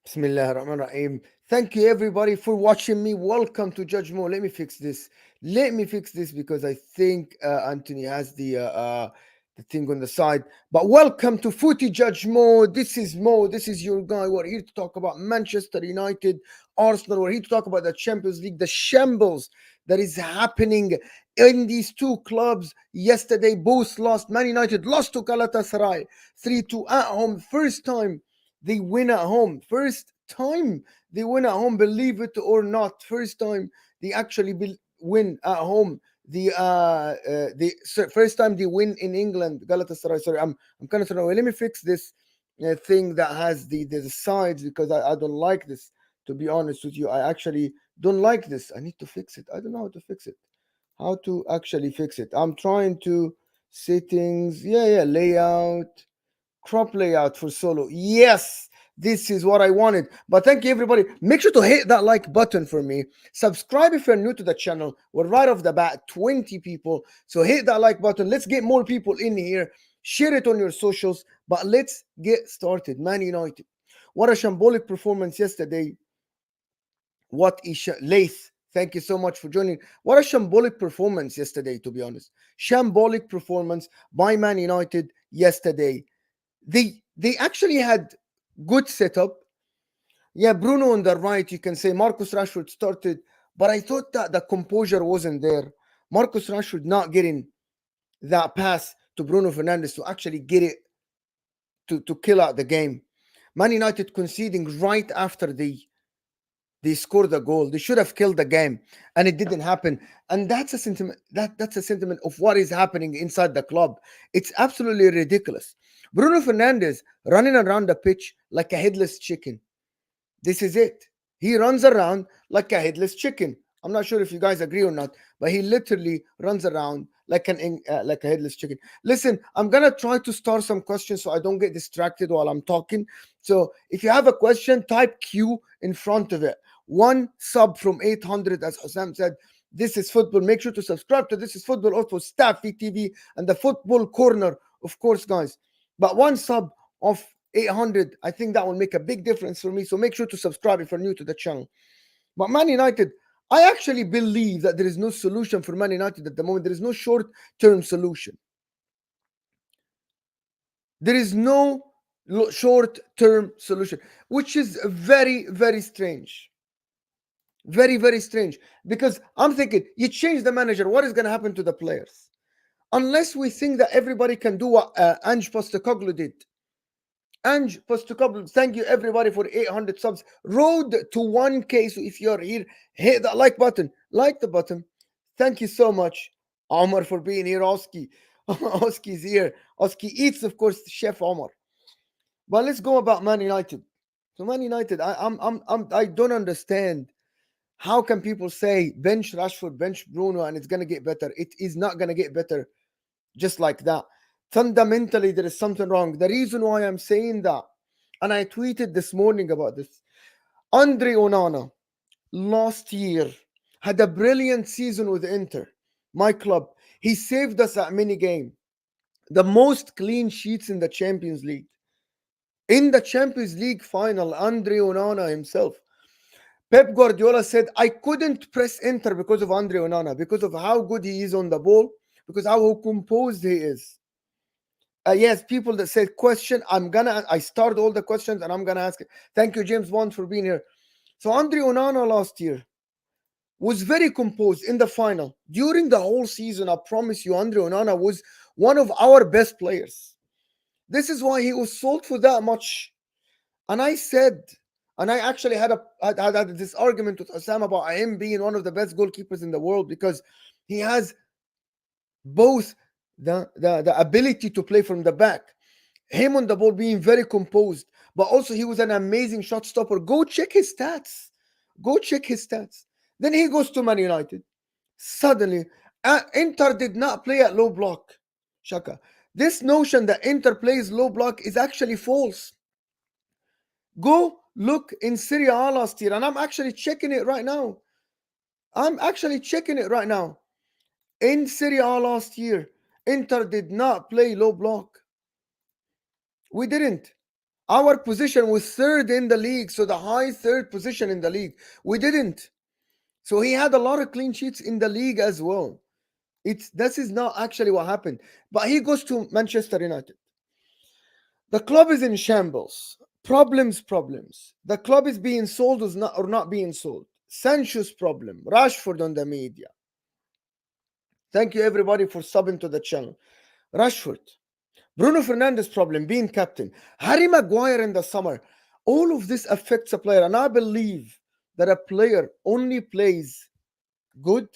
Bismillah ar-Rahman ar-Rahim. Thank you everybody for watching me. Welcome to Judge Mo. Let me fix this. Let me fix this because I think Anthony has the thing on the side. But welcome to Footy Judge Mo. This is Mo. This is your guy. We're here to talk about Manchester United, Arsenal. We're here to talk about the Champions League, the shambles that is happening in these two clubs. Yesterday, both lost. Man United lost to Galatasaray 3-2 at home. First time they win at home. First time they win at home, believe it or not. First time they actually win at home. First time they win in England. Galatasaray. Sorry, I'm kind of sorry. Let me fix this thing that has the sides because I don't like this. To be honest with you, I actually don't like this. I need to fix it. I don't know how to fix it. How to actually fix it? I'm trying to settings. Yeah, layout. Crop layout for solo. Yes, this is what I wanted. But thank you, everybody. Make sure to hit that like button for me. Subscribe if you're new to the channel. We're right off the bat, 20 people. So hit that like button. Let's get more people in here. Share it on your socials. But let's get started. Man United. What a shambolic performance yesterday. What is Laith? Thank you so much for joining. What a shambolic performance yesterday, to be honest. Shambolic performance by Man United yesterday. They actually had good setup. Yeah, Bruno on the right, you can say Marcus Rashford started, but I thought that the composure wasn't there. Marcus Rashford not getting that pass to Bruno Fernandes to actually get it to kill out the game. Man United conceding right after they scored the goal. They should have killed the game, and it didn't happen. And that's a sentiment. That's a sentiment of what is happening inside the club. It's absolutely ridiculous. Bruno Fernandes running around the pitch like a headless chicken. This is it. He runs around like a headless chicken. I'm not sure if you guys agree or not, but he literally runs around like a headless chicken. Listen, I'm gonna try to start some questions so I don't get distracted while I'm talking. So if you have a question, type Q in front of it. One sub from 800, as Osam said. This is football. Make sure to subscribe to This is Football, also Staffy TV and the Football Corner, of course, guys. But one sub of 800, I think that will make a big difference for me. So make sure to subscribe if you're new to the channel. But Man United, I actually believe that there is no solution for Man United at the moment. There is no short-term solution. There is no short-term solution, which is very, very strange. Very, very strange. Because I'm thinking, you change the manager, what is going to happen to the players? Unless we think that everybody can do what Ange Postecoglou did. Ange Postecoglou, thank you everybody for 800 subs. Road to 1K. So if you're here, hit that like button. Like the button. Thank you so much, Omar, for being here. Oski. Oski's here. Oski eats, of course, Chef Omar. But let's go about Man United. So Man United, I don't understand. How can people say bench Rashford, bench Bruno, and it's gonna get better? It is not gonna get better just like that. Fundamentally, there is something wrong. The reason why I'm saying that, and I tweeted this morning about this, Andre Onana last year had a brilliant season with Inter, my club. He saved us at many games. The most clean sheets in the Champions League. In the Champions League final, Andre Onana himself. Pep Guardiola said, I couldn't press Inter because of Andre Onana, because of how good he is on the ball, because how composed he is. Yes, people that said question, I start all the questions and I'm gonna ask it. Thank you, James Bond, for being here. So Andre Onana last year was very composed in the final. During the whole season, I promise you, Andre Onana was one of our best players. This is why he was sold for that much. And I said, and I actually had this argument with Osama about him being one of the best goalkeepers in the world because he has both the ability to play from the back, him on the ball being very composed, but also he was an amazing shot stopper. Go check his stats. Go check his stats. Then he goes to Man United. Suddenly, Inter did not play at low block. Shaka. This notion that Inter plays low block is actually false. Go look in Serie A last year, and I'm actually checking it right now. In Serie A last year, Inter did not play low block. We didn't. Our position was third in the league, so the high third position in the league. We didn't. So he had a lot of clean sheets in the league as well. This is not actually what happened. But he goes to Manchester United. The club is in shambles. Problems. The club is being sold or not being sold. Sancho's problem. Rashford on the media. Thank you everybody for subbing to the channel. Rashford. Bruno Fernandes problem, being captain. Harry Maguire in the summer. All of this affects a player. And I believe that a player only plays good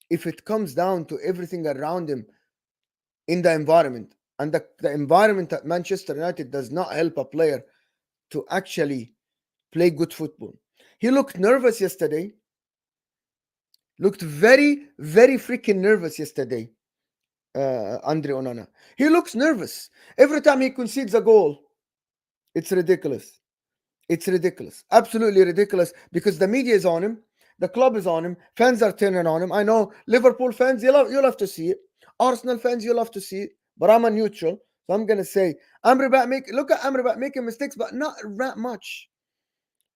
if it comes down to everything around him in the environment. And the environment at Manchester United does not help a player to actually play good football. He looked nervous yesterday. Looked very, very freaking nervous yesterday. Andre Onana. He looks nervous. Every time he concedes a goal, it's ridiculous. It's ridiculous. Absolutely ridiculous because the media is on him. The club is on him. Fans are turning on him. I know Liverpool fans, you'll have to see it. Arsenal fans, you'll have to see it. But I'm a neutral. So I'm going to say, look at Amrabat making mistakes, but not that much.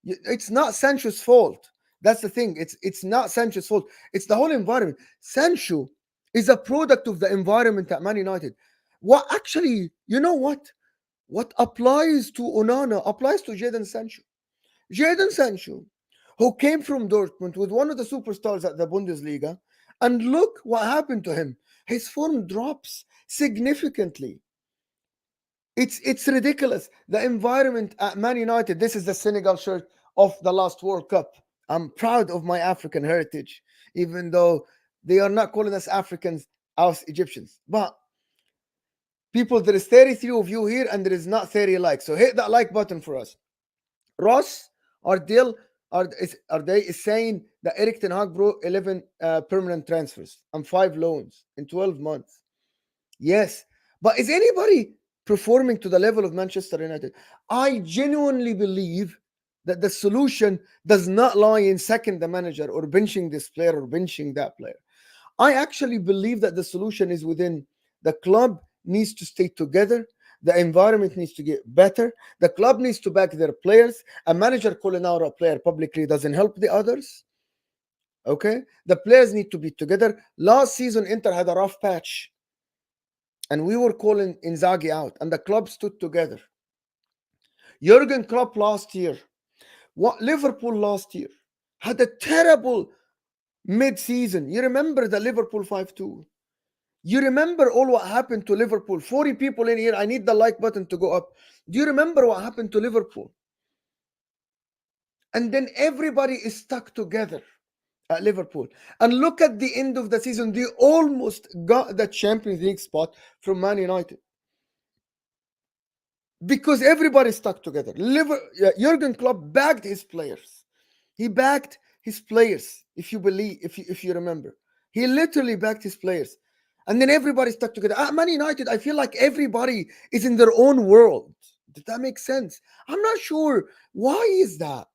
It's not Sancho's fault. That's the thing. It's not Sancho's fault. It's the whole environment. Sancho is a product of the environment at Man United. What actually, you know what? What applies to Onana applies to Jadon Sancho. Jadon Sancho, who came from Dortmund with one of the superstars at the Bundesliga, and look what happened to him. His form drops significantly. It's ridiculous. The environment at Man United, this is the Senegal shirt of the last World Cup. I'm proud of my African heritage, even though they are not calling us Africans, us Egyptians. But people, there is 33 of you here and there is not 30 likes. So hit that like button for us. Ross Ardell are they saying that Eric Ten Hag brought 11 permanent transfers and 5 loans in 12 months. Yes. But is anybody performing to the level of Manchester United? I genuinely believe that the solution does not lie in sacking the manager or benching this player or benching that player. I actually believe that the solution is within. The club needs to stay together. The environment needs to get better. The club needs to back their players. A manager calling out a player publicly doesn't help the others. Okay? The players need to be together. Last season, Inter had a rough patch. And we were calling Inzaghi out. And the club stood together. Jurgen Klopp last year. Liverpool last year had a terrible mid-season. You remember the Liverpool 5-2. You remember all what happened to Liverpool. 40 people in here. I need the like button to go up. Do you remember what happened to Liverpool? And then everybody is stuck together at Liverpool. And look at the end of the season. They almost got the Champions League spot from Man United. Because everybody stuck together. Jurgen Klopp backed his players. He backed his players, if you remember. He literally backed his players. And then everybody stuck together. At Man United, I feel like everybody is in their own world. Did that make sense? I'm not sure. Why is that?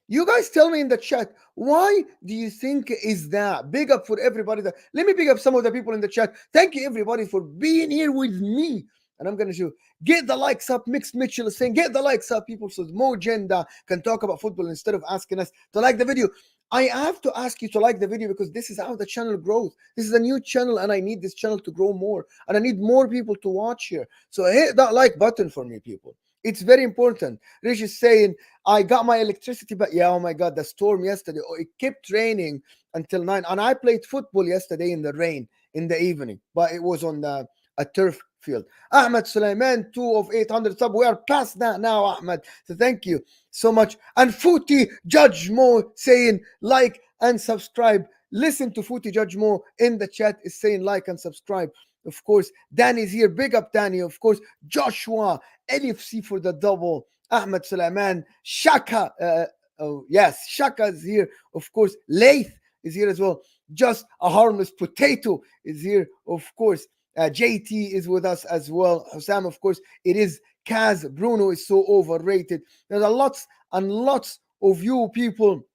You guys tell me in the chat, why do you think is that? Big up for everybody. Let me big up some of the people in the chat. Thank you, everybody, for being here with me. And I'm going to get the likes up. Mixed Mitchell is saying, get the likes up, people, so more gender can talk about football instead of asking us to like the video. I have to ask you to like the video because this is how the channel grows. This is a new channel and I need this channel to grow more. And I need more people to watch here. So hit that like button for me, people. It's very important. Rich is saying, I got my electricity back. Yeah, oh my God, the storm yesterday. Oh, it kept raining until 9. And I played football yesterday in the rain in the evening. But it was on a turf field. Ahmed Sulaiman, 2 of 800 sub. We are past that now, Ahmed. So thank you so much. And Footy Judge Mo saying like and subscribe. Listen to Footy Judge Mo in the chat is saying like and subscribe. Of course, Danny's here. Big up Danny. Of course, Joshua, LFC for the double. Ahmed Sulaiman, Shaka. Oh yes, Shaka is here. Of course, Laith is here as well. Just a harmless potato is here. Of course. JT is with us as well. Hussam, of course, it is Kaz. Bruno is so overrated. There's a lots and lots of you people.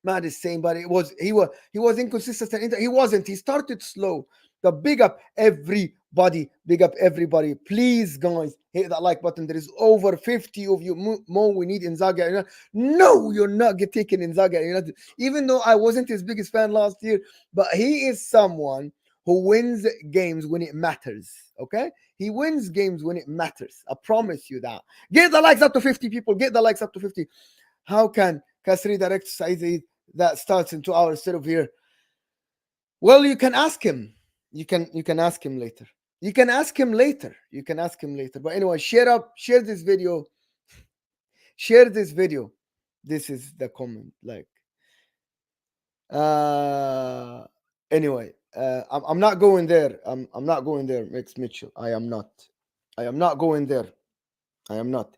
Matt is saying, but he was inconsistent. He wasn't. He started slow. The big up everybody Buddy, big up everybody. Please, guys, hit that like button. There is over 50 of you. More we need Inzaghi. No, you're not taking Inzaghi. Even though I wasn't his biggest fan last year, but he is someone who wins games when it matters. Okay? He wins games when it matters. I promise you that. Get the likes up to 50 people. Get the likes up to 50. How can Kasri direct Saidi that starts in 2 hours instead of here? Well, you can ask him. You can ask him later. You can ask him later. You can ask him later. But anyway, share this video. Share this video. This is the comment. Like, uh, anyway, I'm not going there. I'm not going there, Max Mitchell. I am not. I am not going there. I am not.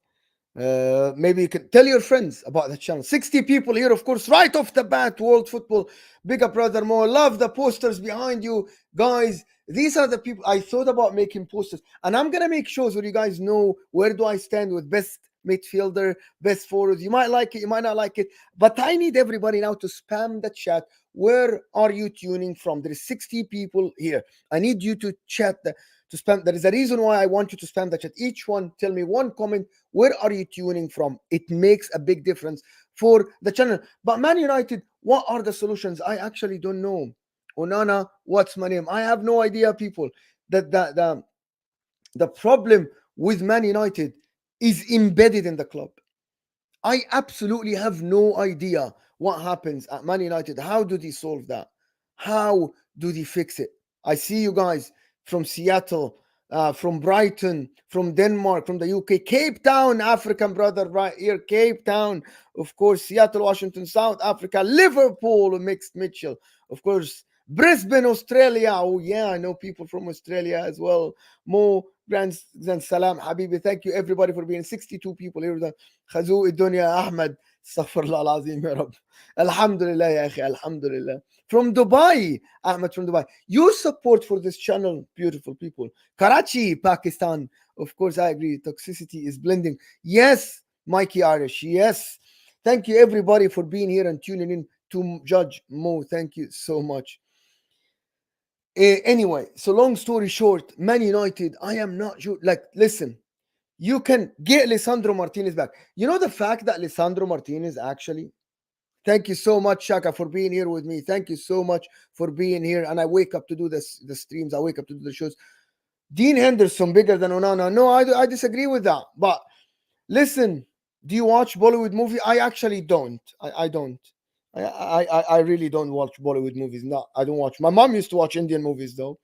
Maybe you can tell your friends about the channel. 60 people here, of course, right off the bat. World football, big up, brother Mo. Love the posters behind you, guys. These are the people I thought about making posters, and I'm gonna make shows where you guys know where do I stand with best midfielder, best forwards. You might like it, you might not like it, but I need everybody now to spam the chat. Where are you tuning from? There is 60 people here. I need you to chat to spam. There is a reason why I want you to spam the chat. Each one, tell me one comment. Where are you tuning from? It makes a big difference for the channel. But Man United, what are the solutions? I actually don't know. Onana, what's my name? I have no idea, people. The problem with Man United is embedded in the club. I absolutely have no idea what happens at Man United. How do they solve that? How do they fix it? I see you guys from Seattle, from Brighton, from Denmark, from the UK, Cape Town, African brother, right here, Cape Town, of course, Seattle, Washington, South Africa, Liverpool, Mixed Mitchell, of course, Brisbane, Australia. Oh, yeah, I know people from Australia as well. Mo, Grand Salam, Habibi. Thank you, everybody, for being 62 people here. خازوق الدنيا أحمد استغفر الله العظيم يا رب الحمد لله يا أخي الحمد لله from Dubai Ahmed from Dubai. Your support for this channel, beautiful people. Karachi, Pakistan, of course. I agree, toxicity is blending. Yes, Mikey Irish, yes. Thank you everybody for being here and tuning in to Judge Mo. Thank you so much. Anyway, so long story short, Man United, I am not sure. Like, listen, you can get Lisandro Martinez back. You know the fact that Lisandro Martinez actually, thank you so much, Shaka, for being here with me. Thank you so much for being here. And I wake up to do this, the streams. I wake up to do the shows. Dean Henderson bigger than Onana. No, I disagree with that. But listen, do you watch Bollywood movie? I actually don't. I don't. I really don't watch Bollywood movies. No, I don't watch. My mom used to watch Indian movies though.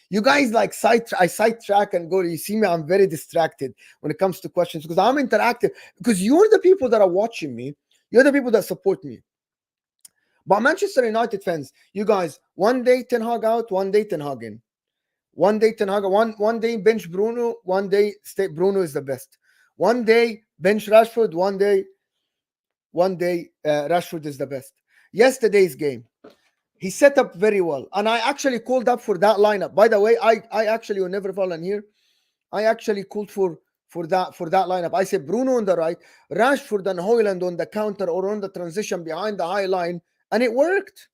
You guys like sidetrack and go. You see me, I'm very distracted when it comes to questions because I'm interactive. Because you're the people that are watching me. You're the people that support me. But Manchester United fans, you guys, one day Ten Hag out, one day Ten Hag in. One day Ten Hag, one day bench Bruno, one day Bruno is the best. One day bench Rashford, one day Rashford is the best. Yesterday's game, he set up very well, and I actually called up for that lineup. By the way, I actually will never fall in here. I actually called for that lineup. I said Bruno on the right, Rashford and Højlund on the counter or on the transition behind the high line, and it worked.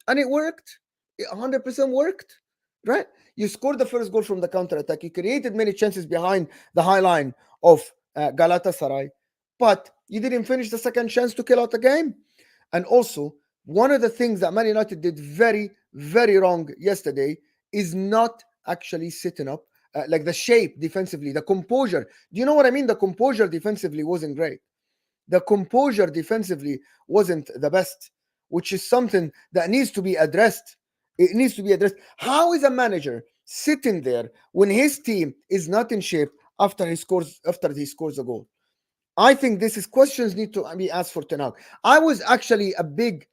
And it worked. It 100% worked, right? You scored the first goal from the counter attack. You created many chances behind the high line of Galatasaray, but you didn't finish the second chance to kill out the game. And also, one of the things that Man United did very, very wrong yesterday is not actually sitting up. Like the shape defensively, the composure. Do you know what I mean? The composure defensively wasn't great. The composure defensively wasn't the best, which is something that needs to be addressed. It needs to be addressed. How is a manager sitting there when his team is not in shape after he scores a goal? I think this is questions need to be asked for Ten Hag. I was actually a big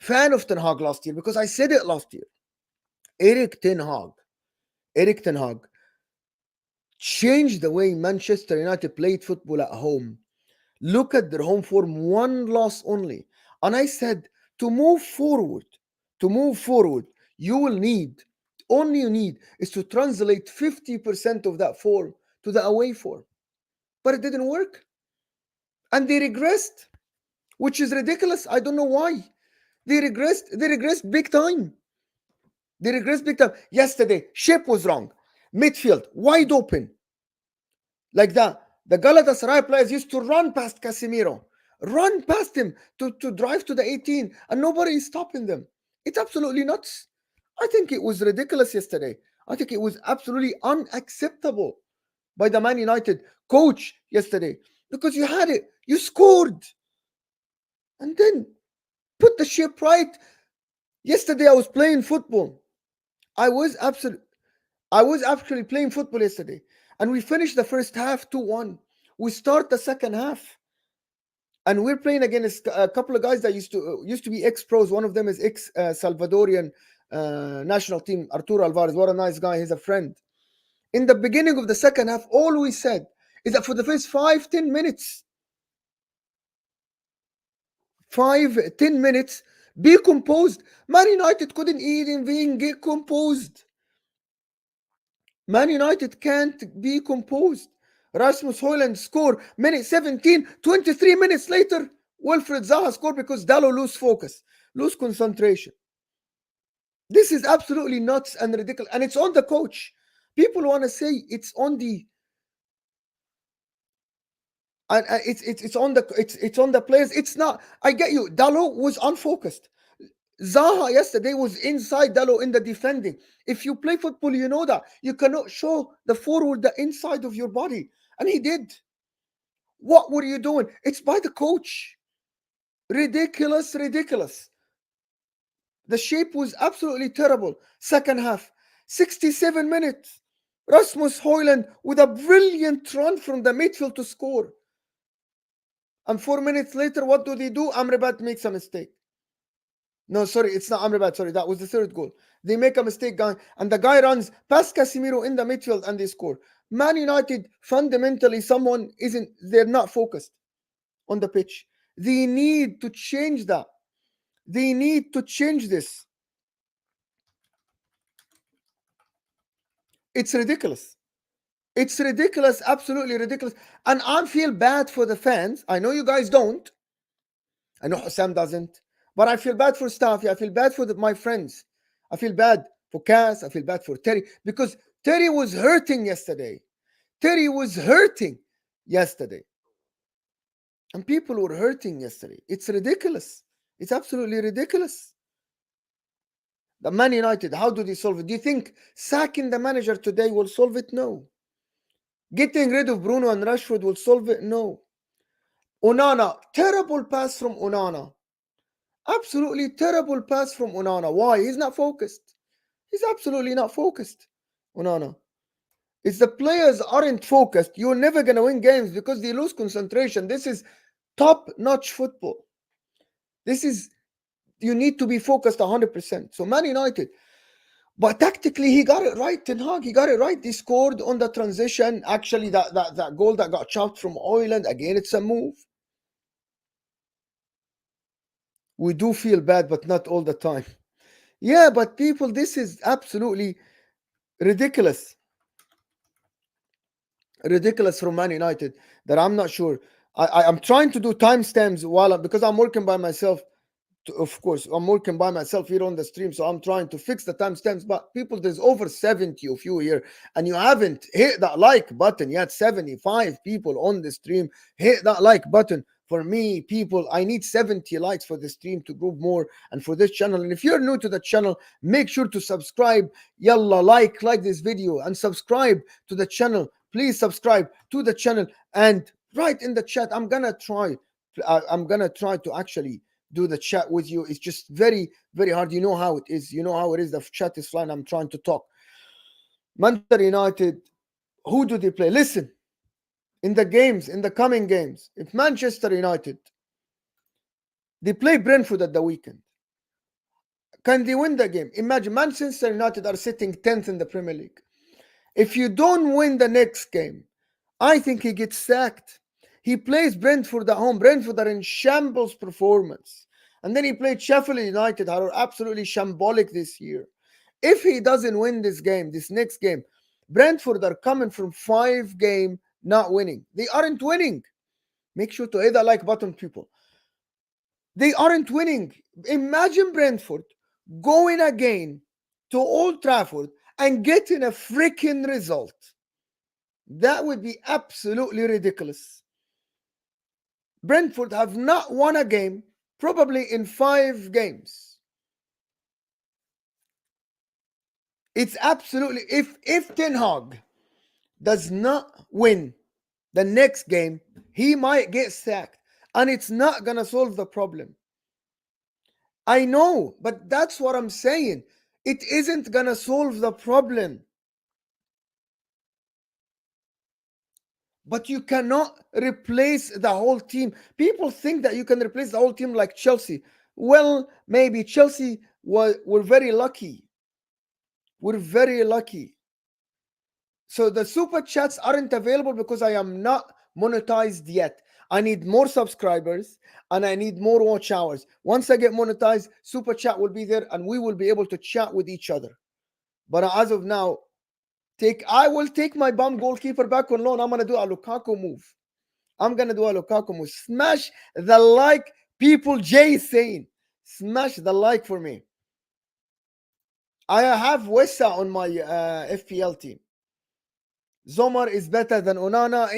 fan of Ten Hag last year because I said it last year. Erik Ten Hag changed the way Manchester United played football at home. Look at their home form, one loss only. And I said, to move forward, you will need, only you need is to translate 50% of that form to the away form. But it didn't work. And they regressed, which is ridiculous. I don't know why. They regressed big time. Yesterday, shape was wrong. midfield wide open like that. The Galatasaray players used to run past Casemiro, run past him to drive to the 18, and nobody is stopping them. It's absolutely nuts. I think it was ridiculous yesterday. I think it was absolutely unacceptable by the Man United coach yesterday, because you had it, you scored, and then put the ship right. Yesterday I was playing football. I was absolutely I was actually playing football yesterday, and we finished the first half 2-1. We start the second half, and we're playing against a couple of guys that used to be ex pros. One of them is ex Salvadorian national team, Arturo Alvarez. What a nice guy! He's a friend. In the beginning of the second half, all we said is that for the first 5-10 minutes, 5-10 minutes, be composed. Man United couldn't even get composed. Man United can't be composed. Rasmus Højlund score minute 17, 23 minutes later, Wilfred Zaha score because Dallo lose focus, lose concentration. This is absolutely nuts and ridiculous, and it's on the coach. People want to say it's on the and it's on the players. It's not. I get you. Dallo was unfocused. Zaha yesterday was inside Dallo in the defending. If you play football, you know that you cannot show the forward the inside of your body, and he did. What were you doing? It's by the coach. Ridiculous, ridiculous. The shape was absolutely terrible. Second half, 67 minutes. Rasmus Højlund with a brilliant run from the midfield to score. And 4 minutes later, what do? Amrabat makes a mistake. No, sorry, it's not Amrabat. Sorry, that was the third goal. They make a mistake, guy, and the guy runs past Casemiro in the midfield, and they score. Man United, fundamentally, they're not focused on the pitch. They need to change that. They need to change this. It's ridiculous. It's ridiculous, absolutely ridiculous. And I feel bad for the fans. I know you guys don't. I know Sam doesn't. But I feel bad for Staffy. I feel bad for my friends. I feel bad for Cass. I feel bad for Terry, because Terry was hurting yesterday. Terry was hurting yesterday. And people were hurting yesterday. It's ridiculous. It's absolutely ridiculous. The Man United, how do they solve it? Do you think sacking the manager today will solve it? No. Getting rid of Bruno and Rashford will solve it? No. Onana, terrible pass from Onana. Absolutely terrible pass from Onana. Why? He's not focused. He's absolutely not focused. Onana. It's the players aren't focused. You're never going to win games because they lose concentration. This is top-notch football. You need to be focused 100%. So Man United, but tactically he got it right. Ten Hag, he got it right. They scored on the transition. Actually, that goal that got chopped from Højlund, again, it's a move. We do feel bad, but not all the time. Yeah, but people, this is absolutely ridiculous. Ridiculous from Man United that I'm not sure. I'm trying to do timestamps because I'm working by myself. Of course, I'm working by myself here on the stream, so I'm trying to fix the timestamps. But people, there's over 70 of you here, and you haven't hit that like button yet. 75 people on the stream. Hit that like button. For me, people, I need 70 likes for the stream to grow more and for this channel. And if you're new to the channel, make sure to subscribe. Yalla, like this video and subscribe to the channel. Please subscribe to the channel and write in the chat. I'm gonna try to actually do the chat with you. It's just very, very hard. You know how it is. You know how it is. The chat is flying. I'm trying to talk. Manchester United, who do they play? Listen, in the coming games, if Manchester United, they play Brentford at the weekend, can they win the game? Imagine Manchester United are sitting 10th in the Premier League. If you don't win the next game, I think he gets sacked. He plays Brentford at home. Brentford are in shambles performance. And then he played Sheffield United, who are absolutely shambolic this year. If he doesn't win this next game, Brentford are coming from 5 games not winning. They aren't winning. Make sure to hit that like button, people. They aren't winning. Imagine Brentford going again to Old Trafford and getting a freaking result. That would be absolutely ridiculous. Brentford have not won a game probably in 5 games. It's absolutely, if Ten Hag does not win the next game, he might get sacked, and it's not gonna solve the problem. I know, but that's what I'm saying. It isn't gonna solve the problem. But you cannot replace the whole team. People think that you can replace the whole team like Chelsea. Well, maybe Chelsea were very lucky. We're very lucky. So the super chats aren't available because I am not monetized yet. I need more subscribers and I need more watch hours. Once I get monetized, super chat will be there and we will be able to chat with each other. But as of now, I will take my bum goalkeeper back on loan. I'm gonna do a Lukaku move. Smash the like, people. Jay is saying, smash the like for me. I have Wessa on my FPL team. Zomar is better than Onana.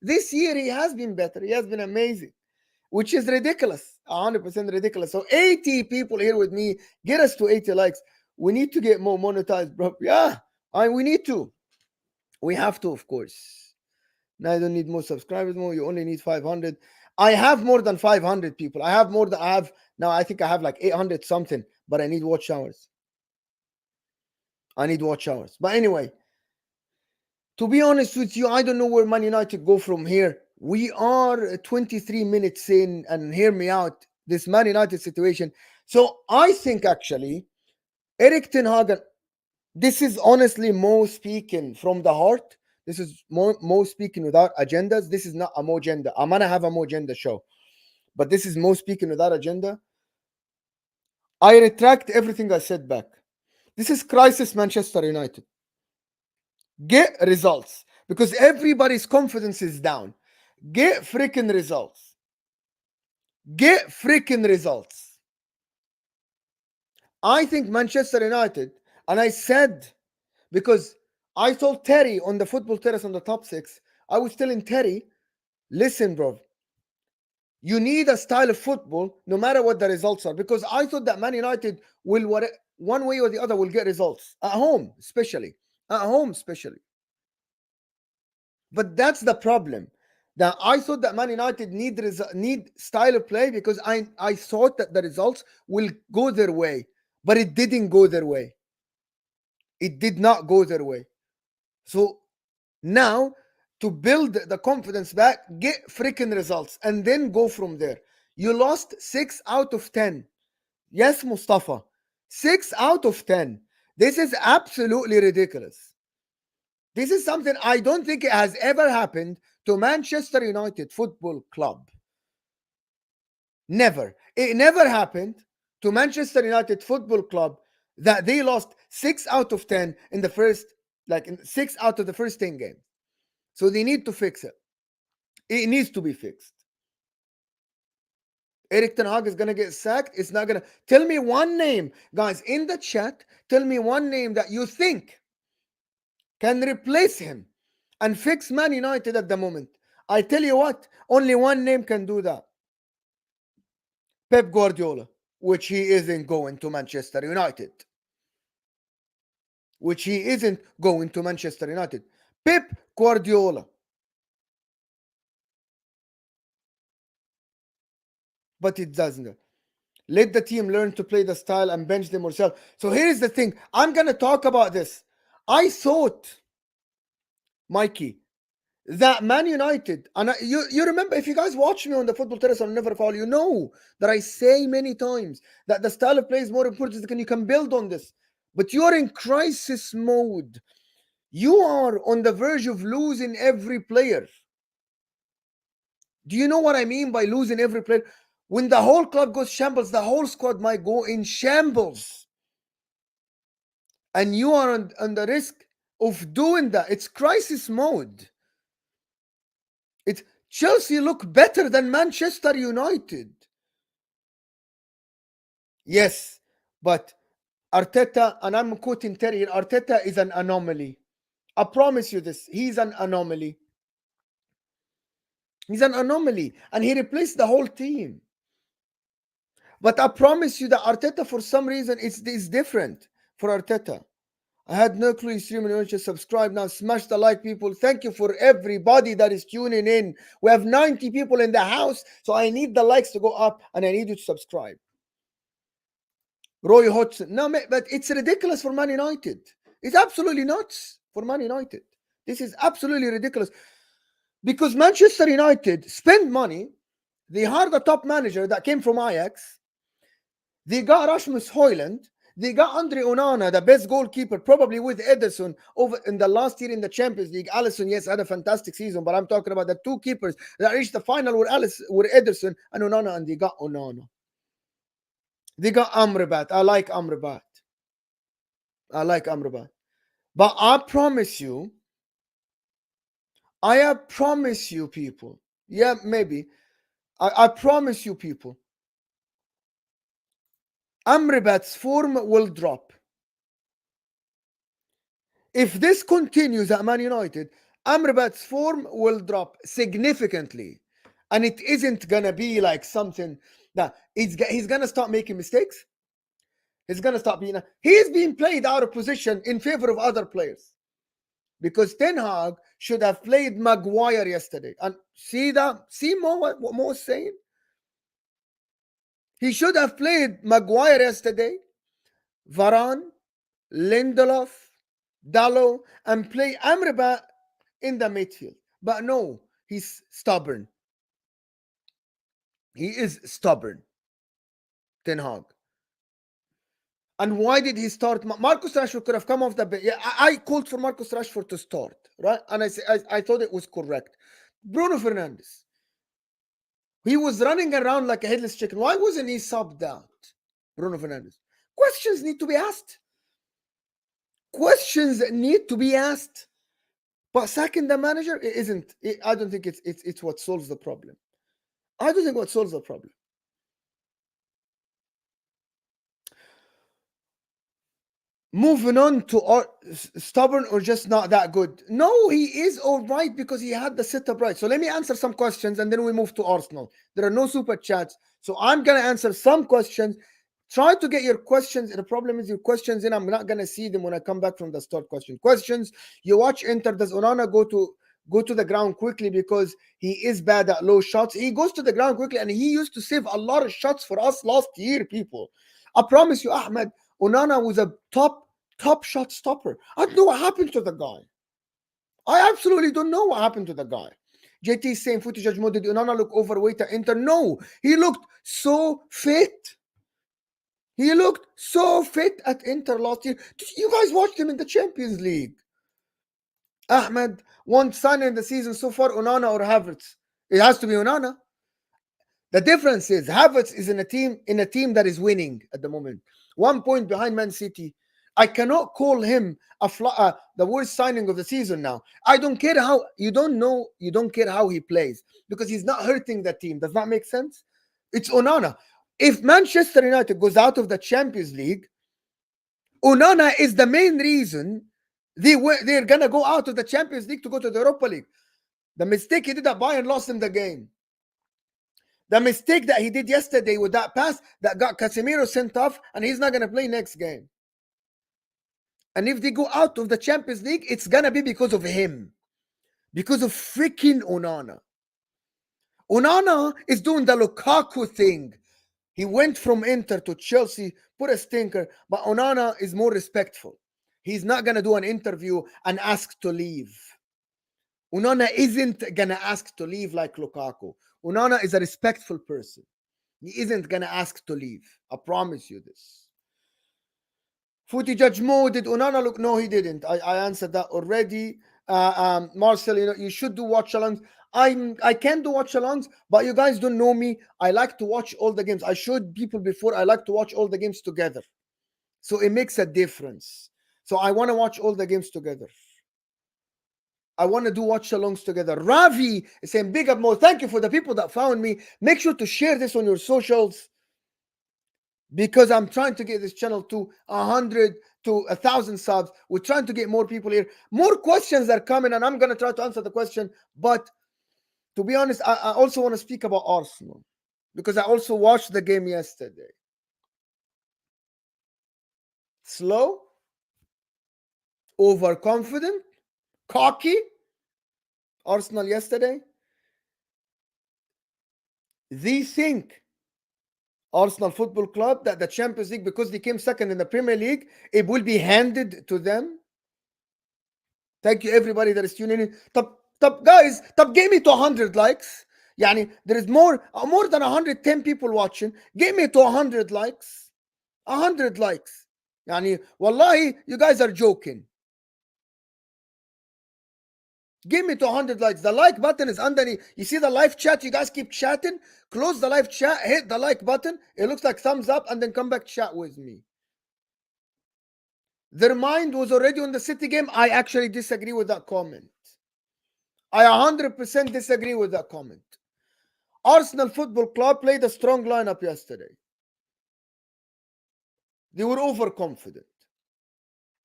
This year he has been better. He has been amazing, which is ridiculous. 100% ridiculous. So 80 people here with me. Get us to 80 likes. We need to get more monetized, bro. Yeah, we need to. We have to, of course. Now I don't need more subscribers more. You only need 500. I have more than 500 people. I have now. I think I have like 800 something, but I need watch hours. But anyway, to be honest with you, I don't know where Man United go from here. We are 23 minutes in, and hear me out. This Man United situation. So I think actually, Erik ten Hag. This is honestly Mo speaking from the heart. This is Mo speaking without agendas. This is not a Mo agenda. I'm gonna have a Mo agenda show, but this is Mo speaking without agenda. I retract everything I said back. This is crisis Manchester United. Get results because everybody's confidence is down. Get freaking results. Get freaking results. I think Manchester United, and I said, because I told Terry on the football terrace on the top 6, I was telling Terry, listen, bro, you need a style of football no matter what the results are. Because I thought that Man United will, one way or the other, will get results. At home, especially. But that's the problem. That I thought that Man United need style of play because I thought that the results will go their way. But it didn't go their way. It did not go their way. So now, to build the confidence back, get freaking results and then go from there. You lost 6 out of 10. Yes, Mustafa. 6 out of 10. This is absolutely ridiculous. This is something I don't think it has ever happened to Manchester United Football Club. Never. It never happened to Manchester United Football Club that they lost 6 out of 10 in the first, in 6 out of the first 10 games. So they need to fix it. It needs to be fixed. Erik ten Hag is going to get sacked. It's not going to. Tell me one name, guys, in the chat. Tell me one name that you think can replace him and fix Man United at the moment. I tell you what, only one name can do that. Pep Guardiola, which he isn't going to Manchester United. Pep Guardiola. But it doesn't. Let the team learn to play the style and bench them yourself. So here's the thing. I'm going to talk about this. I thought, Mikey, that Man United, and you remember, if you guys watch me on the Football Terrace on Never Fall, you know that I say many times that the style of play is more important and you can build on this. But you're in crisis mode. You are on the verge of losing every player. Do you know what I mean by losing every player? When the whole club goes shambles, the whole squad might go in shambles. And you are on the risk of doing that. It's crisis mode. Chelsea look better than Manchester United. Yes, but Arteta, and I'm quoting Terry here, Arteta is an anomaly. I promise you this. He's an anomaly. He's an anomaly. And he replaced the whole team. But I promise you that Arteta, for some reason, it's different for Arteta. I had no clue you're streaming. You should subscribe now. Smash the like, people. Thank you for everybody that is tuning in. We have 90 people in the house, so I need the likes to go up, and I need you to subscribe. Roy Hodgson. No, but it's ridiculous for Man United. It's absolutely nuts for Man United. This is absolutely ridiculous. Because Manchester United spend money. They hired a top manager that came from Ajax. They got Rasmus Højlund. They got Andre Onana, the best goalkeeper, probably with Ederson over in the last year in the Champions League. Alisson, yes, had a fantastic season, but I'm talking about the two keepers that reached the final with Ederson and Onana, and they got Onana. They got Amrabat. I like Amrabat. But I promise you, people. Yeah, maybe. I promise you, people. Amrabat's form will drop. If this continues at Man United, Amrabat's form will drop significantly. And it isn't going to be like something that he's going to start making mistakes. He's going to stop being... He's being played out of position in favor of other players. Because Ten Hag should have played Maguire yesterday. And see that? See what Mo's saying? He should have played Maguire yesterday, Varane, Lindelof, Dalot, and play Amrabat in the midfield. But no, he's stubborn. He is stubborn. Ten Hag. And why did he start? Marcus Rashford could have come off the bench. Yeah, I called for Marcus Rashford to start, right? And I thought it was correct. Bruno Fernandes. He was running around like a headless chicken. Why wasn't he subbed out? Bruno Fernandes. Questions need to be asked. But sacking the manager, it isn't. I don't think it's what solves the problem. I don't think what solves the problem. Moving on to stubborn or just not that good. No, he is all right because he had the setup right. So let me answer some questions and then we move to Arsenal. There are no super chats. So I'm going to answer some questions. Try to get your questions. The problem is your questions in. I'm not going to see them when I come back from the start questions. You watch Inter. Does Onana go to the ground quickly because he is bad at low shots? He goes to the ground quickly and he used to save a lot of shots for us last year, people. I promise you, Ahmed, Onana was a top shot stopper. I don't know what happened to the guy. I absolutely don't know what happened to the guy. JT is saying, Footy Judge Mo, did Onana look overweight at Inter? No, he looked so fit. He looked so fit at Inter last year. You guys watched him in the Champions League. Ahmed, one signing in the season so far, Onana or Havertz? It has to be Onana. The difference is Havertz is in a team that is winning at the moment. 1 point behind Man City. I cannot call him the worst signing of the season now. I don't care how you don't care how he plays because he's not hurting the team. Does that make sense? It's Onana. If Manchester United goes out of the Champions League, Onana is the main reason they're gonna go out of the Champions League to go to the Europa League. The mistake he did at Bayern lost him the game. The mistake that he did yesterday with that pass that got Casemiro sent off, and he's not gonna play next game. And if they go out of the Champions League, it's going to be because of him. Because of freaking Onana. Onana is doing the Lukaku thing. He went from Inter to Chelsea, put a stinker, but Onana is more respectful. He's not going to do an interview and ask to leave. Onana isn't going to ask to leave like Lukaku. Onana is a respectful person. He isn't going to ask to leave. I promise you this. Footy Judge Mo, did Onana look? No, he didn't. I answered that already. Marcel, you should do watch-alongs. I can do watch-alongs, but you guys don't know me. I like to watch all the games. I showed people before. I like to watch all the games together. So it makes a difference. So I want to watch all the games together. I want to do watch-alongs together. Ravi is saying, big up Mo. Thank you for the people that found me. Make sure to share this on your socials. because I'm trying to get this channel to 100 to 1,000 subs. We're trying to get more people here. More questions are coming, and I'm gonna try to answer the question. But to be honest, I also want to speak about Arsenal because I also watched the game yesterday. Slow, overconfident, cocky. Arsenal yesterday. They think Arsenal Football Club that the Champions League, because they came second in the Premier League, it will be handed to them. Thank you everybody that is tuning in. Top guys, give me to 100 likes. Yani there is more than 110 people watching. Give me to 100 likes. 100 likes. Yani wallahi, you guys are joking. Give me to 100 likes. The like button is underneath. You see the live chat? You guys keep chatting. Close the live chat. Hit the like button. It looks like thumbs up, and then come back chat with me. Their mind was already on the City game. I actually disagree with that comment. I 100% disagree with that comment. Arsenal Football Club played a strong lineup yesterday. They were overconfident.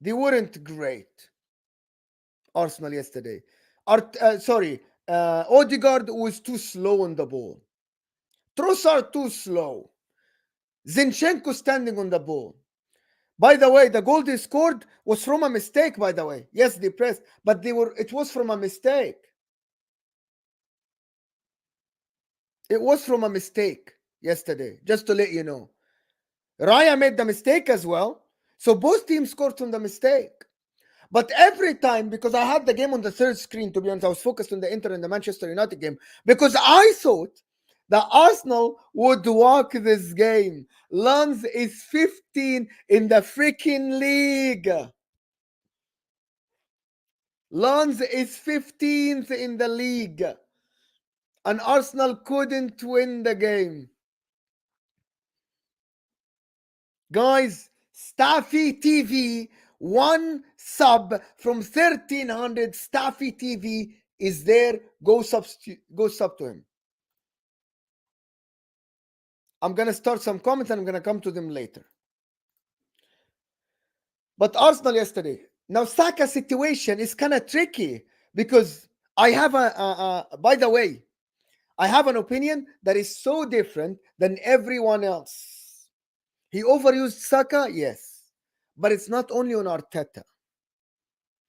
They weren't great. Arsenal yesterday. Odegaard was too slow on the ball. Trossard too slow. Zinchenko standing on the ball. By the way, the goal they scored was from a mistake, by the way. Yes, they pressed, but it was from a mistake. It was from a mistake yesterday, just to let you know. Raya made the mistake as well. So both teams scored from the mistake. But every time, because I had the game on the third screen, to be honest, I was focused on the Inter and the Manchester United game, because I thought that Arsenal would walk this game. Lens is 15 in the freaking league. Lens is 15th in the league. And Arsenal couldn't win the game. Guys, Staffy TV, one sub from 1300. Staffy TV is there. Go sub to him. I'm going to start some comments and I'm going to come to them later. But Arsenal yesterday. Now, Saka situation is kind of tricky because I have by the way, I have an opinion that is so different than everyone else. He overused Saka, yes. But it's not only on Arteta.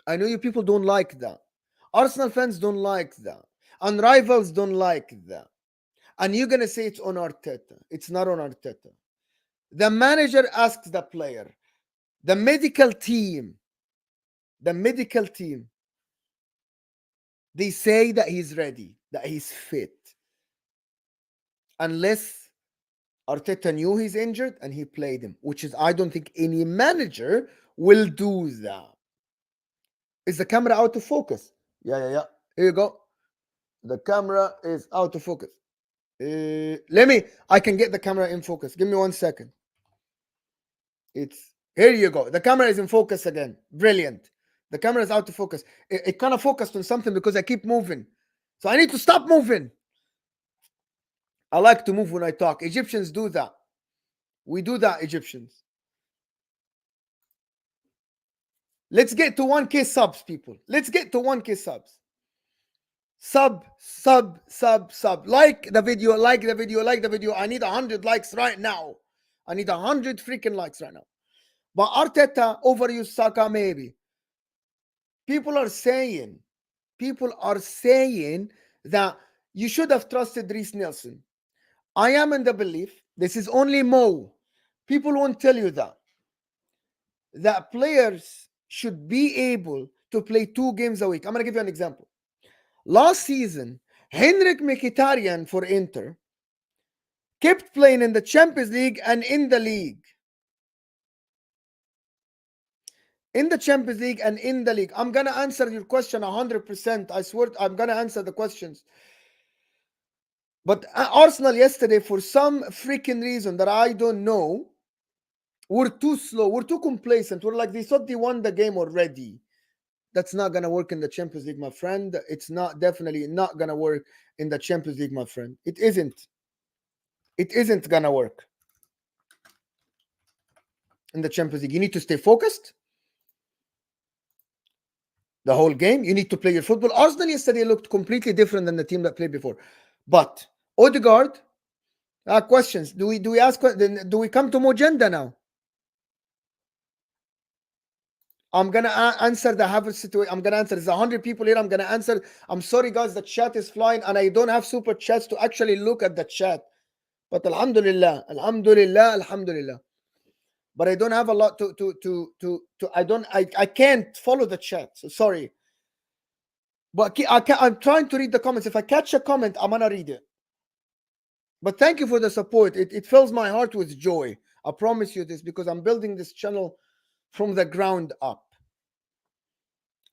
I know you people don't like that. Arsenal fans don't like that. And rivals don't like that. And you're going to say it's on Arteta. It's not on Arteta. The manager asks the player. The medical team, they say that he's ready, that he's fit. Unless Arteta knew he's injured and he played him, which is, I don't think any manager will do that. Is the camera out of focus? Yeah. Here you go. The camera is out of focus. I can get the camera in focus. Give me 1 second. Here you go. The camera is in focus again. Brilliant. The camera is out of focus. It kind of focused on something because I keep moving. So I need to stop moving. I like to move when I talk. Egyptians do that. We do that, Egyptians. Let's get to 1K subs, people. Let's get to 1K subs. Sub. Like the video. I need 100 likes right now. I need 100 freaking likes right now. But Arteta overused Saka maybe. People are saying that you should have trusted Reece Nelson. I am in the belief, this is only Mo. People won't tell you that players should be able to play 2 games a week. I'm going to give you an example. Last season, Henrik Mkhitaryan for Inter kept playing in the Champions League and in the league. In the Champions League and in the league. I'm going to answer your question 100%. I swear I'm going to answer the questions. But Arsenal yesterday, for some freaking reason that I don't know, were too slow. We're too complacent. We're like, they thought they won the game already. That's not going to work in the Champions League, my friend. It's definitely not going to work in the Champions League, my friend. It isn't. It isn't going to work. in the Champions League. You need to stay focused the whole game. You need to play your football. Arsenal yesterday looked completely different than the team that played before. But Odegaard, questions. Do we ask? Do we come to Mojenda now? I'm gonna answer the Havertz situation. I'm gonna answer. There's 100 people here. I'm gonna answer. I'm sorry, guys. The chat is flying, and I don't have super chats to actually look at the chat. But Alhamdulillah, Alhamdulillah, Alhamdulillah. But I don't have a lot to. I can't follow the chat. So sorry. But I'm trying to read the comments. If I catch a comment, I'm gonna read it. But thank you for the support. It fills my heart with joy. I promise you this, because I'm building this channel from the ground up.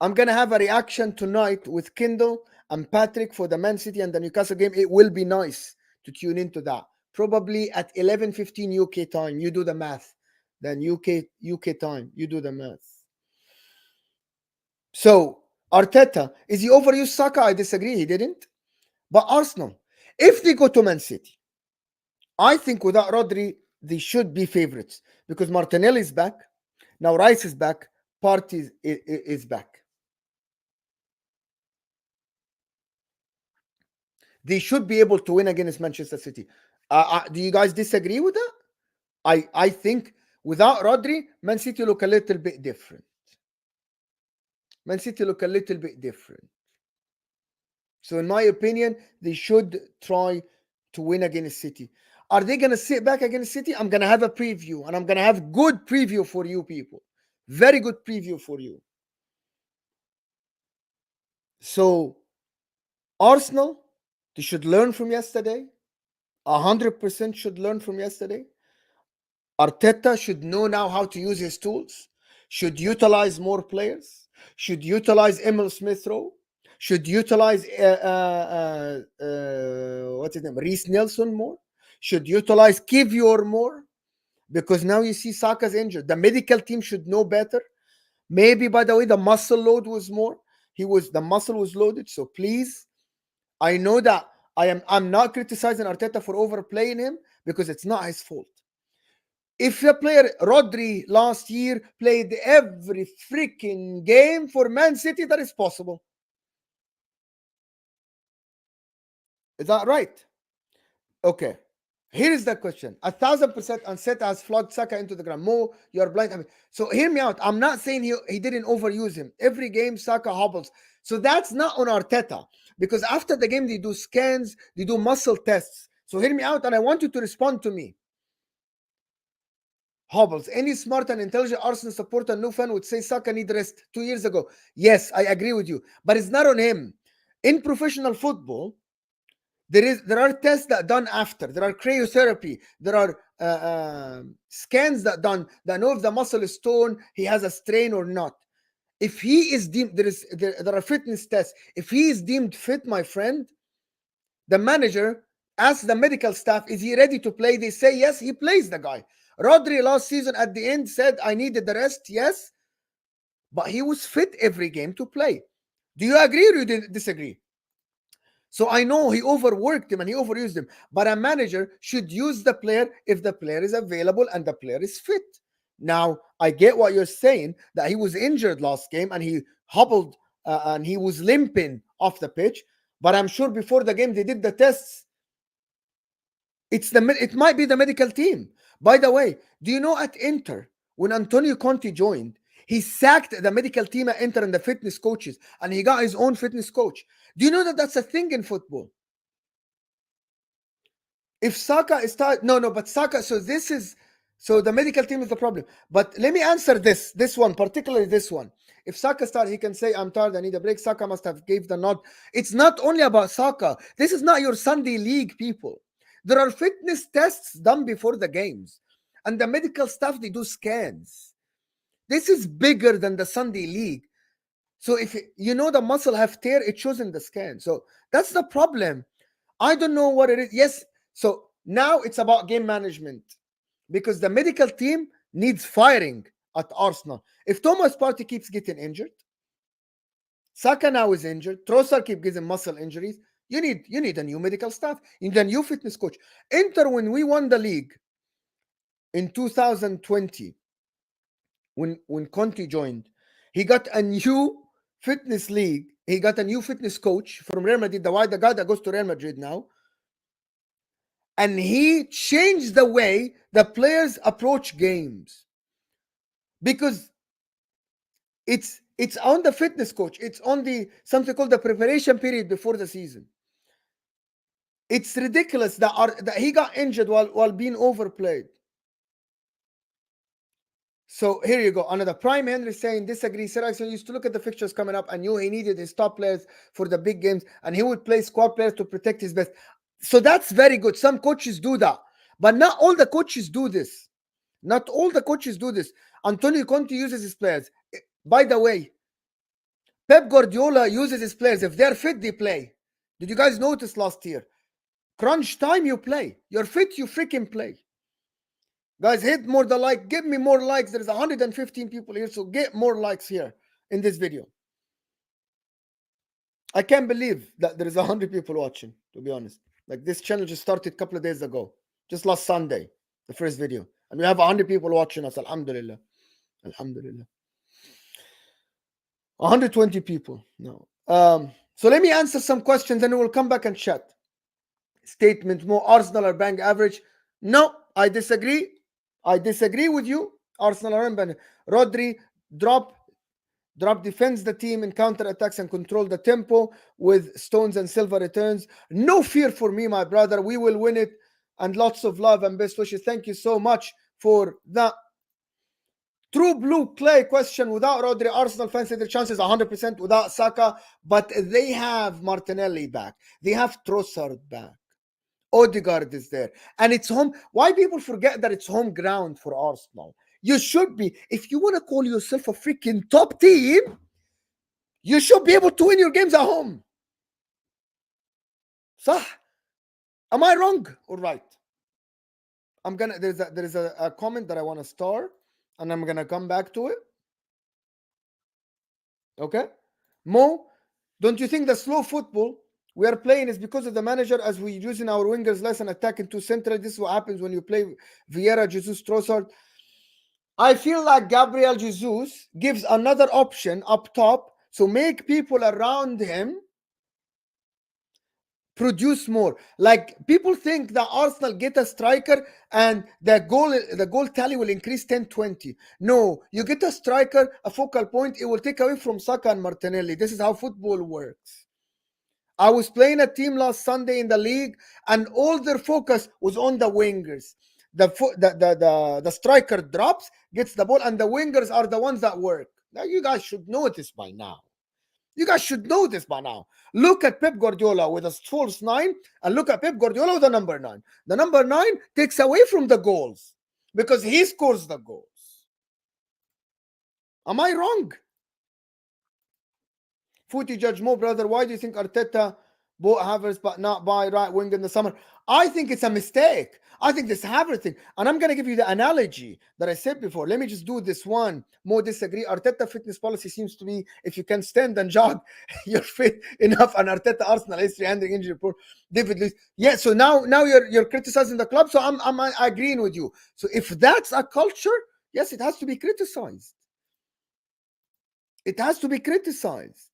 I'm gonna have a reaction tonight with Kindle and Patrick for the Man City and the Newcastle game. It will be nice to tune into that. Probably at 11:15 UK time. You do the math. Then UK time. You do the math. So Arteta, is he overused Saka? I disagree. He didn't. But Arsenal, if they go to Man City, I think without Rodri, they should be favorites, because Martinelli is back. Now Rice is back. Partey is back. They should be able to win against Manchester City. Do you guys disagree with that? I think without Rodri, Man City look a little bit different. Man City look a little bit different. So in my opinion, they should try to win against City. Are they going to sit back against City? I'm going to have a preview, and I'm going to have good preview for you people. Very good preview for you. So Arsenal, they should learn from yesterday. 100% should learn from yesterday. Arteta should know now how to use his tools, should utilize more players, should utilize Emil Smith-Rowe, should utilize what's his name, Reece Nelson more, should utilize Kivior more, because now you see Saka's injured. The medical team should know better. Maybe, by the way, the muscle load was more. The muscle was loaded. So please, I know that I'm not criticizing Arteta for overplaying him, because it's not his fault. If a player, Rodri last year played every freaking game for Man City that is possible. Is that right? Okay. Here is the question. 1,000% Arteta has flogged Saka into the ground. Mo, you're blind. I mean, so hear me out. I'm not saying he didn't overuse him. Every game, Saka hobbles. So that's not on Arteta, because after the game, they do scans, they do muscle tests. So hear me out, and I want you to respond to me. Hobbles. Any smart and intelligent Arsenal supporter, no fan, would say Saka need rest 2 years ago. Yes, I agree with you, but it's not on him. In professional football, there are tests that are done after. There are cryotherapy. There are scans that done that know if the muscle is torn, he has a strain or not. If he is deemed, there are fitness tests. If he is deemed fit, my friend, the manager asks the medical staff, is he ready to play? They say yes, he plays the guy. Rodri last season at the end said, I needed the rest, yes, but he was fit every game to play. Do you agree or you disagree? So I know he overworked him and he overused him, but a manager should use the player if the player is available and the player is fit. Now, I get what you're saying, that he was injured last game and he hobbled and he was limping off the pitch, but I'm sure before the game they did the tests. It might be the medical team. By the way, do you know at Inter, when Antonio Conte joined, he sacked the medical team at Inter and the fitness coaches, and he got his own fitness coach. Do you know that that's a thing in football? If Saka is tired, but Saka, so the medical team is the problem. But let me answer this one, particularly this one. If Saka started, he can say, I'm tired, I need a break. Saka must have gave the nod. It's not only about Saka. This is not your Sunday league, people. There are fitness tests done before the games. And the medical staff, they do scans. This is bigger than the Sunday league. So if you know the muscle have tear, it shows in the scan. So that's the problem. I don't know what it is. Yes. So now it's about game management, because the medical team needs firing at Arsenal. If Thomas Partey keeps getting injured, Saka now is injured, Trossard keep getting muscle injuries, you need a new medical staff. You need a new fitness coach. Inter, when we won the league in 2020, when Conte joined, he got a new fitness league. He got a new fitness coach from Real Madrid, the guy that goes to Real Madrid now. And he changed the way the players approach games. Because it's on the fitness coach. It's on the something called the preparation period before the season. It's ridiculous that he got injured while being overplayed. So here you go. Another Prime Henry saying disagree. Sir Axel used to look at the fixtures coming up and knew he needed his top players for the big games, and he would play squad players to protect his best. So that's very good. Some coaches do that, but not all the coaches do this. Not all the coaches do this. Antonio Conte uses his players. By the way, Pep Guardiola uses his players. If they're fit, they play. Did you guys notice last year? Crunch time, you play. You're fit, you freaking play. Guys, hit more the like. Give me more likes. There's 115 people here, so get more likes here in this video. I can't believe that there is 100 people watching, to be honest. Like, this channel just started a couple of days ago. Just last Sunday, the first video. And we have 100 people watching us. Alhamdulillah. Alhamdulillah. 120 people. No. So let me answer some questions and we'll come back and chat. Statement: more Arsenal are bang average. No, I disagree. I disagree with you. Arsenal are bang. Rodri drop defends the team in counter attacks and control the tempo with Stones and Silva returns. No fear for me, my brother. We will win it. And lots of love and best wishes. Thank you so much for that. True blue clay question: without Rodri, Arsenal fans say their chances 100% without Saka, but they have Martinelli back. They have Trossard back. Odegaard is there. And it's home. Why people forget that it's home ground for Arsenal? You should be. If you want to call yourself a freaking top team, you should be able to win your games at home. Sah? Am I wrong or right? There is a comment that I want to start, and I'm gonna come back to it. Okay? Mo, don't you think the slow football we are playing is because of the manager, as we're using our wingers less and attacking too central? This is what happens when you play Vieira, Jesus, Trossard. I feel like Gabriel Jesus gives another option up top, so make people around him produce more. Like, people think that Arsenal get a striker and the goal tally will increase 10-20. No, you get a striker, a focal point, it will take away from Saka and Martinelli. This is how football works. I was playing a team last Sunday in the league, and all their focus was on the wingers. The striker drops, gets the ball, and the wingers are the ones that work. Now, you guys should know this by now. You guys should know this by now. Look at Pep Guardiola with a false 9, and look at Pep Guardiola with a number 9. The number 9 takes away from the goals because he scores the goals. Am I wrong? Footy Judge Mo, brother, why do you think Arteta bought Havertz but not buy right wing in the summer? I think it's a mistake. I think this Havertz thing, and I'm going to give you the analogy that I said before. Let me just do this one. Mo disagree. Arteta fitness policy seems to be if you can stand and jog, you're fit enough. And Arteta Arsenal history handling injury report. David Luiz. Yeah, so now you're criticizing the club. So I'm agreeing with you. So if that's a culture, yes, it has to be criticized. It has to be criticized.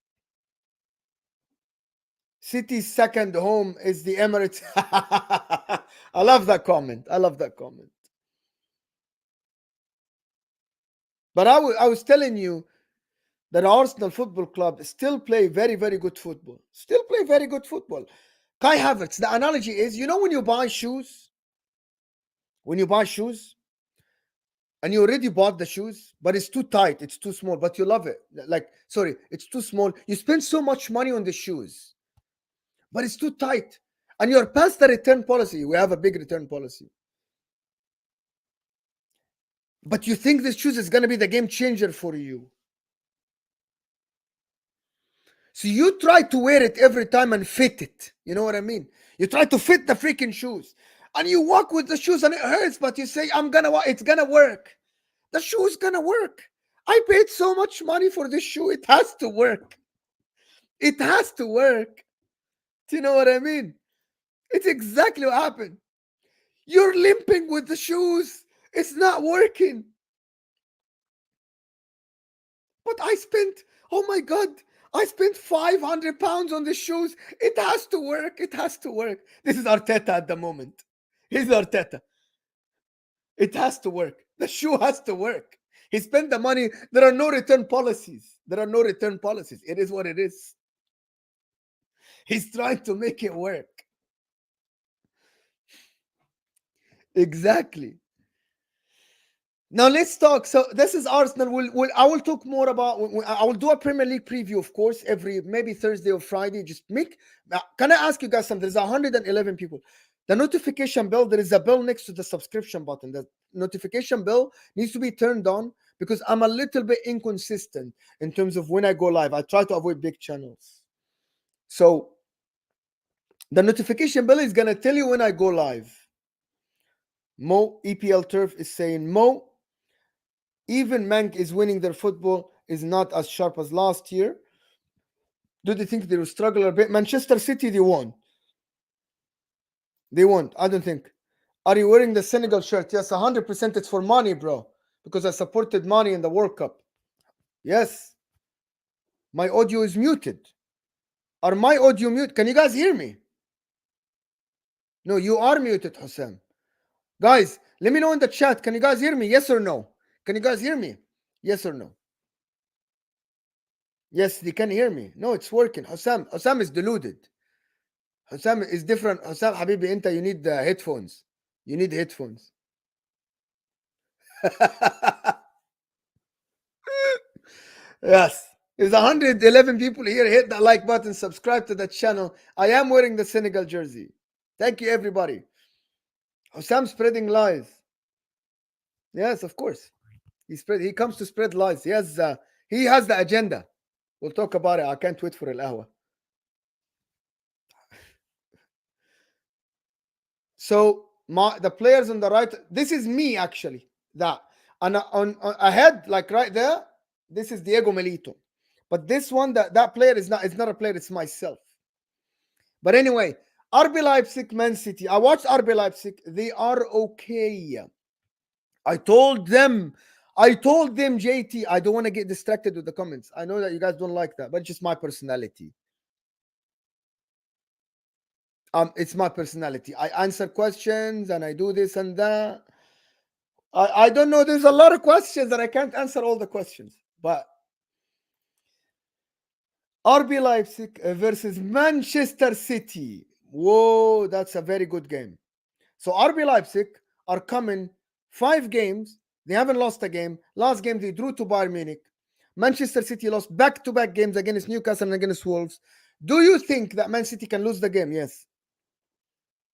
City's second home is the Emirates. I love that comment. I love that comment. But I was telling you that Arsenal Football Club still play very, very good football. Still play very good football. Kai Havertz, the analogy is, when you buy shoes, and you already bought the shoes, but it's too tight, it's too small, but you love it. It's too small. You spend so much money on the shoes, but it's too tight. And you're past the return policy. We have a big return policy. But you think this shoes is going to be the game changer for you. So you try to wear it every time and fit it. You know what I mean? You try to fit the freaking shoes. And you walk with the shoes and it hurts, but you say, it's going to work. The shoe is going to work. I paid so much money for this shoe. It has to work. It has to work. Do you know what I mean? It's exactly what happened. You're limping with the shoes. It's not working. But I spent, oh my God, I spent £500 on the shoes. It has to work. It has to work. This is Arteta at the moment. He's Arteta. It has to work. The shoe has to work. He spent the money. There are no return policies. There are no return policies. It is what it is. He's trying to make it work. Exactly. Now let's talk. So this is Arsenal. I will talk more about. I will do a Premier League preview, of course, every maybe Thursday or Friday. Just make. Can I ask you guys something? There's 111 people. The notification bell. There is a bell next to the subscription button. The notification bell needs to be turned on because I'm a little bit inconsistent in terms of when I go live. I try to avoid big channels. So the notification bell is gonna tell you when I go live. Mo EPL Turf is saying Mo. Even Mank is winning. Their football is not as sharp as last year. Do they think they will struggle a bit? Manchester City, they won't. They won't. I don't think. Are you wearing the Senegal shirt? Yes, 100%. It's for money, bro. Because I supported Mane in the World Cup. Yes. My audio is muted. Are my audio mute? Can you guys hear me? No, you are muted, Hussam. Guys, let me know in the chat. Can you guys hear me? Yes or no? Can you guys hear me? Yes or no? Yes, they can hear me. No, it's working. Hussam is deluded. Hussam is different. Hussam, Habibi, you need the headphones. You need headphones. Yes. There's 111 people here. Hit the like button, subscribe to the channel. I am wearing the Senegal jersey. Thank you, everybody. Hussam spreading lies. Yes, of course. He comes to spread lies. He has the agenda. We'll talk about it. I can't wait for Al-Ahwa. So the players on the right, this is me actually. That on ahead, like right there, this is Diego Melito. But this one, that player is not. It's not a player. It's myself. But anyway, RB Leipzig, Man City. I watched RB Leipzig. They are okay. I told them, JT, I don't want to get distracted with the comments. I know that you guys don't like that, but it's just my personality. It's my personality. I answer questions and I do this and that. I don't know. There's a lot of questions and I can't answer all the questions. But RB Leipzig versus Manchester City. Whoa, that's a very good game. So RB Leipzig are coming 5 games. They haven't lost a game. Last game they drew to Bayern Munich. Manchester City lost back-to-back games against Newcastle and against Wolves. Do you think that Man City can lose the game? Yes.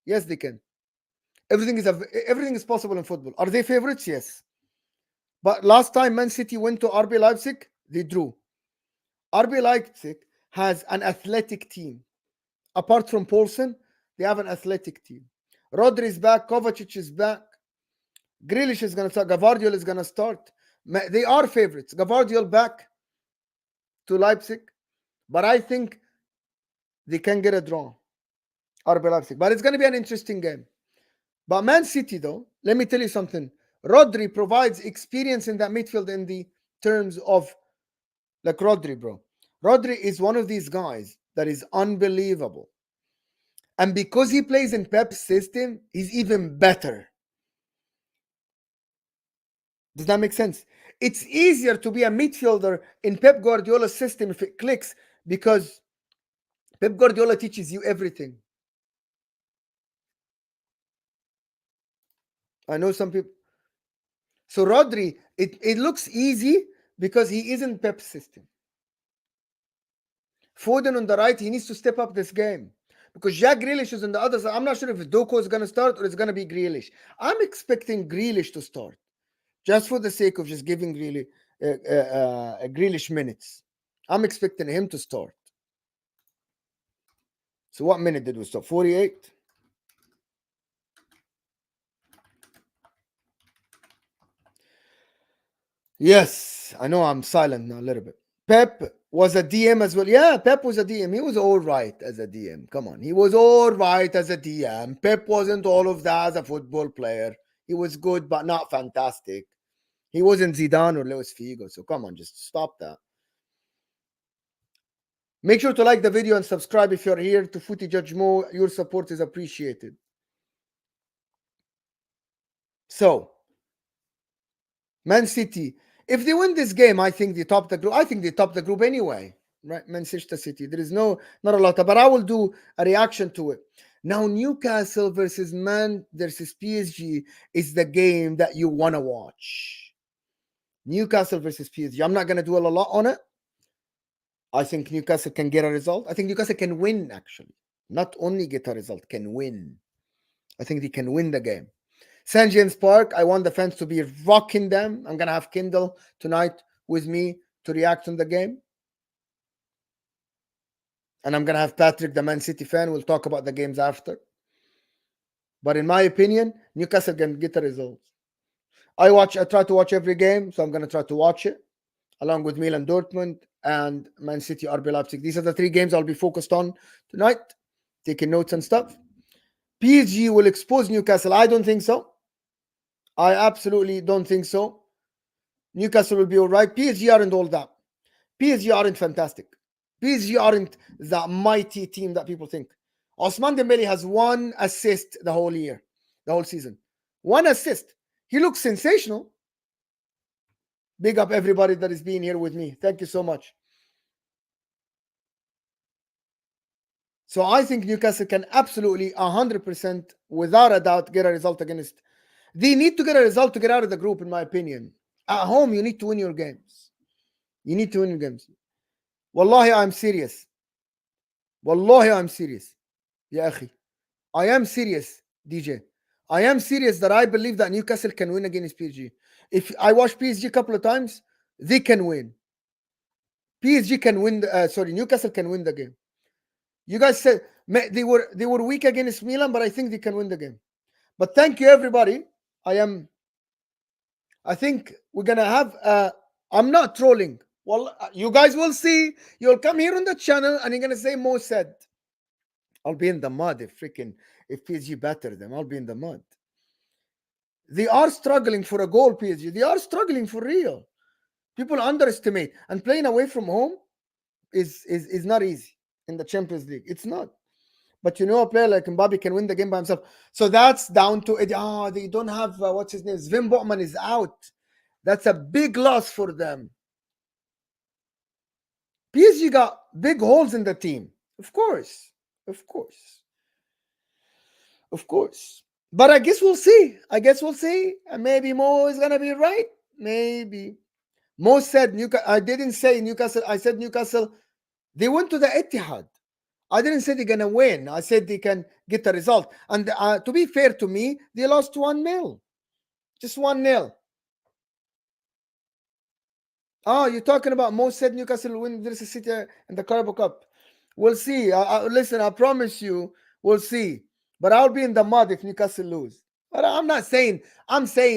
Yes, they can. Everything is possible in football. Are they favorites? Yes. But last time Man City went to RB Leipzig, they drew. RB Leipzig has an athletic team. Apart from Paulsen, they have an athletic team. Rodri is back. Kovacic is back. Grealish is going to start. Gavardiol is going to start. They are favorites. Gavardiol back to Leipzig. But I think they can get a draw. RB Leipzig. But it's going to be an interesting game. But Man City, though, let me tell you something. Rodri provides experience in that midfield in the terms of, like Rodri, bro. Rodri is one of these guys that is unbelievable. And because he plays in Pep's system, he's even better. Does that make sense? It's easier to be a midfielder in Pep Guardiola's system if it clicks because Pep Guardiola teaches you everything. I know some people. So Rodri, it looks easy because he isn't Pep's system. Foden on the right, he needs to step up this game. Because Jack Grealish is on the other side. I'm not sure if Doku is going to start or it's going to be Grealish. I'm expecting Grealish to start. Just for the sake of just giving Grealish minutes. I'm expecting him to start. So what minute did we stop? 48? Yes, I know I'm silent now a little bit. Pep was a DM as well. Yeah, Pep was a DM. He was all right as a DM. Come on. He was all right as a DM. Pep wasn't all of that as a football player. He was good, but not fantastic. He wasn't Zidane or Luis Figo, so come on, just stop that. Make sure to like the video and subscribe if you're here to Footy Judge Mo. Your support is appreciated. So, Man City, if they win this game, I think they top the group. I think they top the group anyway, right? Manchester City. There is not a lot, but I will do a reaction to it. Now, Newcastle versus PSG is the game that you want to watch. Newcastle versus PSG. I'm not going to do a lot on it. I think Newcastle can get a result. I think Newcastle can win, actually. Not only get a result, can win. I think they can win the game. St. James Park, I want the fans to be rocking them. I'm going to have Kindle tonight with me to react on the game. And I'm going to have Patrick, the Man City fan. We'll talk about the games after. But in my opinion, Newcastle can get a result. I try to watch every game, so I'm going to try to watch it, along with Milan Dortmund and Man City RB Leipzig. These are the 3 games I'll be focused on tonight, taking notes and stuff. PSG will expose Newcastle. I don't think so. I absolutely don't think so. Newcastle will be all right. PSG aren't all that. PSG aren't fantastic. PSG aren't the mighty team that people think. Ousmane Dembele has 1 assist the whole year, the whole season. 1 assist. He looks sensational. Big up everybody that is being here with me. Thank you so much. So I think Newcastle can absolutely 100%, without a doubt, get a result against. They need to get a result to get out of the group, in my opinion. At home, you need to win your games. You need to win your games. Wallahi, I'm serious. Wallahi, I'm serious. Ya akhi. I am serious, DJ. I am serious that I believe that Newcastle can win against PSG. If I watch PSG a couple of times, they can win. PSG can win. Newcastle can win the game. You guys said they were weak against Milan, but I think they can win the game. But thank you, everybody. I think we're gonna have. I'm not trolling. Well, you guys will see. You'll come here on the channel and you're gonna say Mo said. I'll be in the mud if PSG batter them. I'll be in the mud. They are struggling for a goal, PSG. They are struggling for real. People underestimate, and playing away from home is not easy in the Champions League. It's not. But a player like Mbappe can win the game by himself. So that's down to it. They don't have what's his name? Sven Botman is out. That's a big loss for them. PSG got big holes in the team. Of course. But I guess we'll see. And maybe Mo is gonna be right. Maybe. Mo said Newcastle. I didn't say Newcastle. I said Newcastle. They went to the Etihad. I didn't say they're gonna win. I said they can get a result. And to be fair to me, they lost 1-0. Just 1-0. Oh, you're talking about Mo said Newcastle will win versus City in the Carabao Cup. We'll see. Listen, I promise you, we'll see. But I'll be in the mud if Newcastle lose. But I'm saying,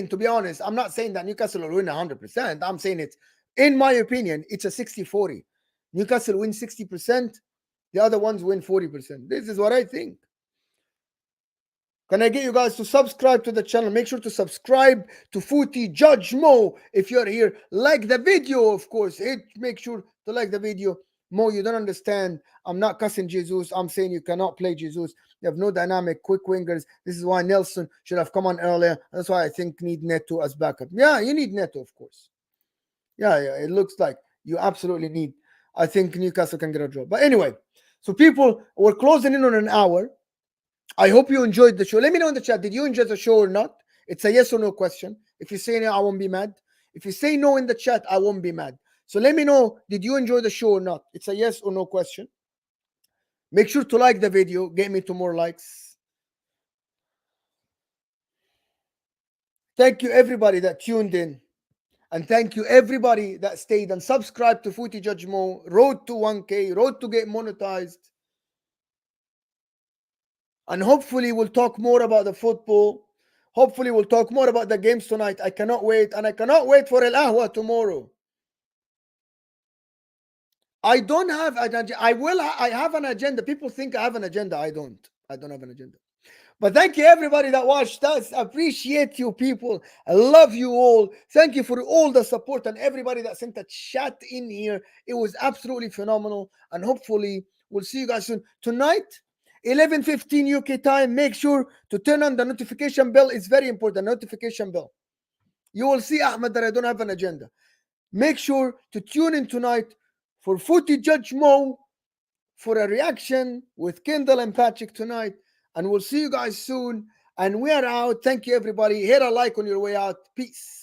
to be honest, I'm not saying that Newcastle will win 100%. I'm saying it, in my opinion, it's a 60-40. Newcastle wins 60%. The other ones win 40%. This is what I think. Can I get you guys to subscribe to the channel? Make sure to subscribe to Footy Judge Mo if you're here. Like the video, of course. Make sure to like the video. Mo, you don't understand. I'm not cussing Jesus. I'm saying you cannot play Jesus. You have no dynamic, quick wingers. This is why Nelson should have come on earlier. That's why I think need Neto as backup. Yeah, you need Neto, of course. Yeah, it looks like you absolutely need. I think Newcastle can get a draw. But anyway, so people, we're closing in on an hour. I hope you enjoyed the show. Let me know in the chat. Did you enjoy the show or not? It's a yes or no question. If you say no, I won't be mad. If you say no in the chat, I won't be mad. So let me know, did you enjoy the show or not? It's a yes or no question. Make sure to like the video. Get me to more likes. Thank you, everybody that tuned in. And thank you, everybody that stayed and subscribed to Footy Judge Mo. Road to 1K. Road to get monetized. And hopefully we'll talk more about the football. Hopefully we'll talk more about the games tonight. I cannot wait. And I cannot wait for El Ahwa tomorrow. I don't have an agenda. I have an agenda. People think I have an agenda. I don't have an agenda. But thank you everybody that watched us. Appreciate you people. I love you all. Thank you for all the support and everybody that sent a chat in here. It was absolutely phenomenal. And hopefully we'll see you guys soon. Tonight, 11:15 UK time. Make sure to turn on the notification bell. It's very important. Notification bell. You will see Ahmed that I don't have an agenda. Make sure to tune in tonight for Footy Judge Mo for a reaction with Kendall and Patrick tonight. And we'll see you guys soon. And we are out. Thank you, everybody. Hit a like on your way out. Peace.